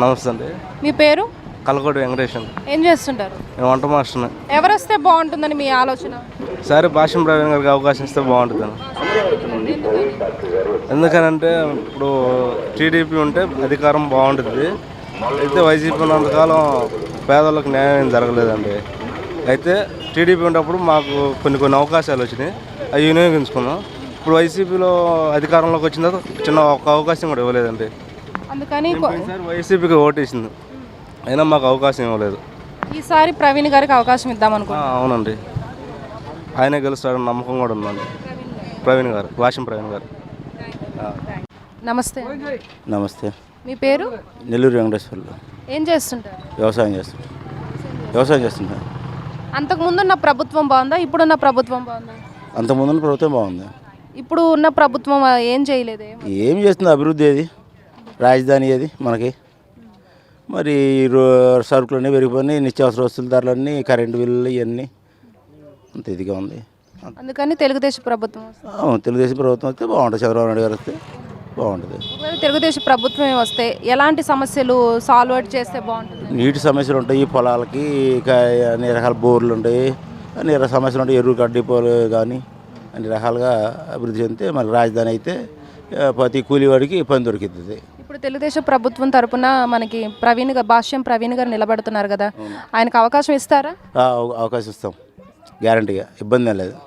నమస్తే అండి. మీ పేరు? కలకోటి వెంకటేశన్. ఏం చేస్తుంటారు? నేను వంట మాస్టర్ని. ఎవరు వస్తే బాగుంటుందని మీ ఆలోచన? సరే భాష్యం ప్రవీణ్ గారికి అవకాశం ఇస్తే బాగుంటుందని. ఎందుకనంటే ఇప్పుడు టీడీపీ ఉంటే అధికారం బాగుంటుంది. అయితే వైసీపీ ఉన్నంతకాలం పేదలకు న్యాయం జరగలేదండి. అయితే టీడీపీ ఉన్నప్పుడు మాకు కొన్ని అవకాశాలు వచ్చినాయి, అవి వినియోగించుకున్నాం. ఇప్పుడు వైసీపీలో అధికారంలోకి వచ్చిన తర్వాత చిన్న ఒక అవకాశం కూడా ఇవ్వలేదండి. అందుకని ఈసారి వైసీపీకి ఓటేసింది, అయినా మాకు అవకాశం ఇవ్వలేదు. ఈసారి ప్రవీణ్ గారికి అవకాశం ఇద్దాం అనుకుంటున్నాను. అవునండి, ఆయనే గెలుస్తాడని నమ్మకం కూడా ఉందండి. ప్రవీణ్ గారు, వాషం ప్రవీణ్ గారు. నమస్తే. నమస్తే. మీ పేరు? నెల్లూరు వెంకటేశ్వర్లు. ఏం చేస్తుంటారు? వ్యవసాయం చేస్తుంటారు. అంతకుముందున్న ప్రభుత్వం బాగుందా, ఇప్పుడున్న ప్రభుత్వం బాగుందా? అంతకుముందు ప్రభుత్వం బాగుంది. ఇప్పుడు ఉన్న ప్రభుత్వం ఏం చేయలేదు. ఏం చేస్తుంది? అభివృద్ధి ఏది, రాజధాని ఏది మనకి? మరి సరుకులన్నీ పెరిగిపోయినాయి, నిత్యావసర వస్తువుల ధరలన్నీ, కరెంటు బిల్లులు ఇవన్నీ అంత ఇదిగా ఉంది. అందుకని తెలుగుదేశం ప్రభుత్వం తెలుగుదేశం ప్రభుత్వం వస్తే బాగుంటుంది. చంద్రబాబు నాయుడు గారు వస్తే బాగుంటుంది. తెలుగుదేశం ప్రభుత్వం వస్తే ఎలాంటి సమస్యలు సాల్వ్ చేస్తే బాగుంటుంది? నీటి సమస్యలు ఉంటాయి, పొలాలకి అన్ని రకాల బోర్లు ఉంటాయి, అన్ని రకాల సమస్యలు ఉంటాయి. ఎరువు గడ్డిపోలు కానీ అన్ని రకాలుగా అభివృద్ధి చెందితే మన రాజధాని అయితే ప్రతి కూలీవాడికి పని దొరికిద్ది. ఇప్పుడు తెలుగుదేశం ప్రభుత్వం తరపున మనకి భాష్యం ప్రవీణ్ గారు నిలబడుతున్నారు కదా, ఆయనకు అవకాశం ఇస్తారా? అవకాశం ఇస్తాం, గ్యారంటీగా, ఇబ్బంది ఏం లేదు.